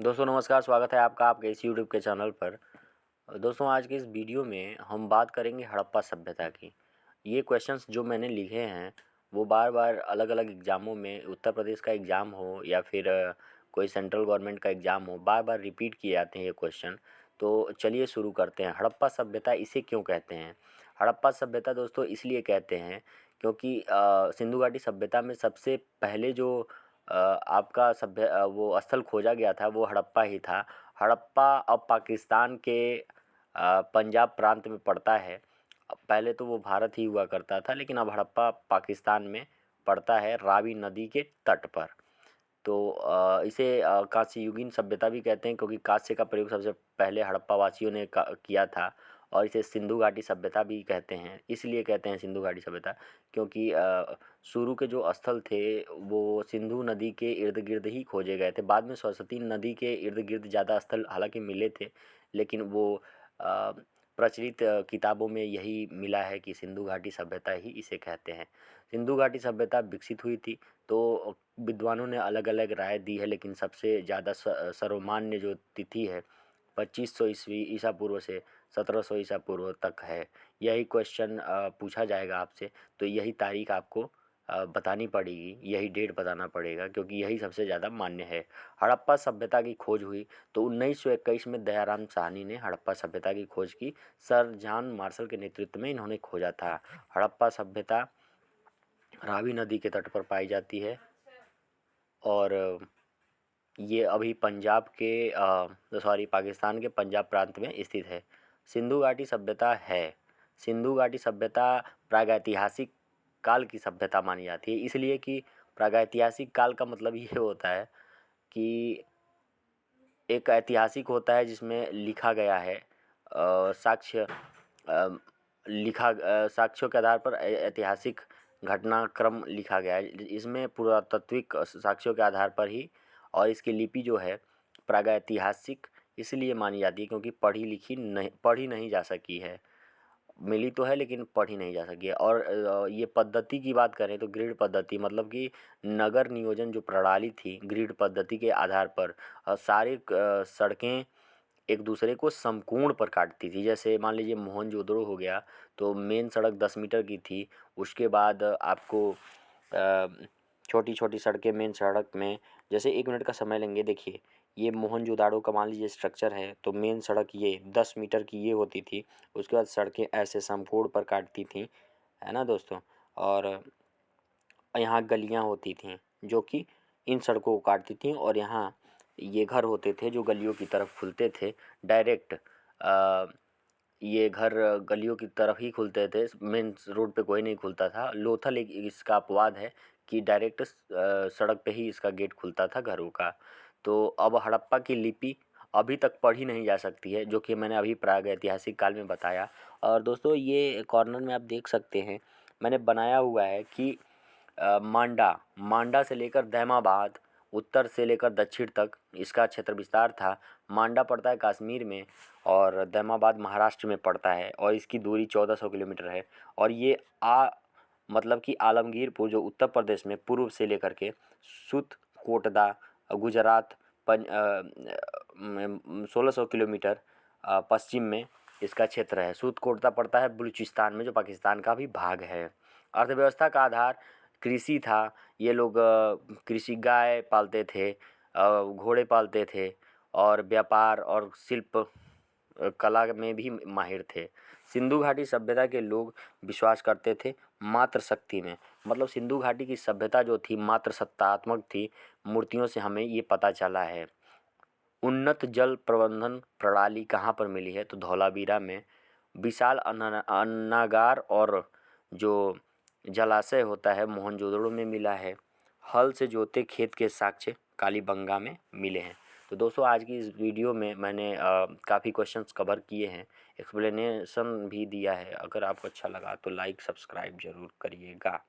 दोस्तों नमस्कार, स्वागत है आपका आपके इस यूट्यूब के चैनल पर। दोस्तों आज के इस वीडियो में हम बात करेंगे हड़प्पा सभ्यता की। ये क्वेश्चंस जो मैंने लिखे हैं वो बार बार अलग अलग एग्ज़ामों में, उत्तर प्रदेश का एग्ज़ाम हो या फिर कोई सेंट्रल गवर्नमेंट का एग्ज़ाम हो, बार बार रिपीट किए जाते हैं ये क्वेश्चन। तो चलिए शुरू करते हैं। हड़प्पा सभ्यता इसे क्यों कहते हैं? हड़प्पा सभ्यता दोस्तों इसलिए कहते हैं क्योंकि सिंधु घाटी सभ्यता में सबसे पहले जो आपका वो स्थल खोजा गया था वो हड़प्पा ही था। हड़प्पा अब पाकिस्तान के पंजाब प्रांत में पड़ता है। पहले तो वो भारत ही हुआ करता था, लेकिन अब हड़प्पा पाकिस्तान में पड़ता है, रावी नदी के तट पर। तो इसे कांस्ययुगीन सभ्यता भी कहते हैं क्योंकि कांस्य का प्रयोग सबसे पहले हड़प्पा वासियों ने किया था। और इसे सिंधु घाटी सभ्यता भी कहते हैं। इसलिए कहते हैं सिंधु घाटी सभ्यता क्योंकि शुरू के जो स्थल थे वो सिंधु नदी के इर्द गिर्द ही खोजे गए थे। बाद में सरस्वती नदी के इर्द गिर्द ज़्यादा स्थल हालांकि मिले थे, लेकिन वो प्रचलित किताबों में यही मिला है कि सिंधु घाटी सभ्यता ही इसे कहते हैं। सिंधु घाटी सभ्यता विकसित हुई थी तो विद्वानों ने अलग अलग राय दी है, लेकिन सबसे ज़्यादा सर्वमान्य जो तिथि है 2500 ईस्वी ईसा पूर्व से 1700 ईसा पूर्व तक है। यही क्वेश्चन पूछा जाएगा आपसे, तो यही तारीख आपको बतानी पड़ेगी, यही डेट बताना पड़ेगा क्योंकि यही सबसे ज़्यादा मान्य है। हड़प्पा सभ्यता की खोज हुई तो 1921 में दयाराम साहनी ने हड़प्पा सभ्यता की खोज की। सर जॉन मार्शल के नेतृत्व में इन्होंने खोजा था। हड़प्पा सभ्यता रावी नदी के तट पर पाई जाती है और ये अभी पंजाब के पाकिस्तान के पंजाब प्रांत में स्थित है। सिंधु घाटी सभ्यता है। सिंधु घाटी सभ्यता प्रागैतिहासिक काल की सभ्यता मानी जाती है, इसलिए कि प्रागैतिहासिक काल का मतलब ये होता है कि एक ऐतिहासिक होता है जिसमें लिखा गया है साक्ष्य साक्ष्यों के आधार पर ऐतिहासिक घटनाक्रम लिखा गया है। इसमें पुरातात्विक साक्ष्यों के आधार पर ही, और इसकी लिपि जो है प्रागैतिहासिक इसलिए मानी जाती है क्योंकि पढ़ी नहीं जा सकी है। मिली तो है लेकिन पढ़ी नहीं जा सकी है। और ये पद्धति की बात करें तो ग्रिड पद्धति, मतलब कि नगर नियोजन जो प्रणाली थी ग्रिड पद्धति के आधार पर सारी सड़कें एक दूसरे को समकोण पर काटती थी। जैसे मान लीजिए मोहनजोदड़ो हो गया तो मेन सड़क 10 मीटर की थी। उसके बाद आपको छोटी छोटी सड़कें मेन सड़क में, जैसे 1 मिनट का समय लेंगे। देखिए ये मोहनजोदाड़ो का मान लीजिए स्ट्रक्चर है तो मेन सड़क ये 10 मीटर की ये होती थी। उसके बाद सड़कें ऐसे समकोण पर काटती थी, है ना दोस्तों। और यहाँ गलियाँ होती थीं जो कि इन सड़कों को काटती थीं, और यहाँ ये घर होते थे जो गलियों की तरफ खुलते थे डायरेक्ट। ये घर गलियों की तरफ ही खुलते थे, मेन रोड पे कोई नहीं खुलता था। लोथल एक इसका अपवाद है कि डायरेक्ट सड़क पे ही इसका गेट खुलता था घरों का। तो अब हड़प्पा की लिपि अभी तक पढ़ी नहीं जा सकती है, जो कि मैंने अभी प्रागैतिहासिक काल में बताया। और दोस्तों ये कॉर्नर में आप देख सकते हैं मैंने बनाया हुआ है कि मांडा से लेकर दैमाबाद, उत्तर से लेकर दक्षिण तक इसका क्षेत्र विस्तार था। मांडा पड़ता है कश्मीर में और दैमाबाद महाराष्ट्र में पड़ता है, और इसकी दूरी 1400 किलोमीटर है। और ये मतलब कि आलमगीरपुर जो उत्तर प्रदेश में पूर्व से लेकर के सुत कोटदा गुजरात 1600 किलोमीटर पश्चिम में इसका क्षेत्र है। सूत कोटदा पड़ता है बलूचिस्तान में जो पाकिस्तान का भी भाग है। अर्थव्यवस्था का आधार कृषि था। ये लोग कृषि गाय पालते थे, घोड़े पालते थे, और व्यापार और शिल्प कला में भी माहिर थे। सिंधु घाटी सभ्यता के लोग विश्वास करते थे मात्र शक्ति में, मतलब सिंधु घाटी की सभ्यता जो थी मात्र सत्तात्मक थी। मूर्तियों से हमें ये पता चला है। उन्नत जल प्रबंधन प्रणाली कहाँ पर मिली है तो धौलावीरा में। विशाल अन्नागार और जो जलाशय होता है मोहनजोदड़ो में मिला है। हल से जोते खेत के साक्ष्य कालीबंगा में मिले हैं। तो दोस्तों आज की इस वीडियो में मैंने काफ़ी क्वेश्चंस कवर किए हैं, एक्सप्लेनेशन भी दिया है। अगर आपको अच्छा लगा तो लाइक सब्सक्राइब ज़रूर करिएगा।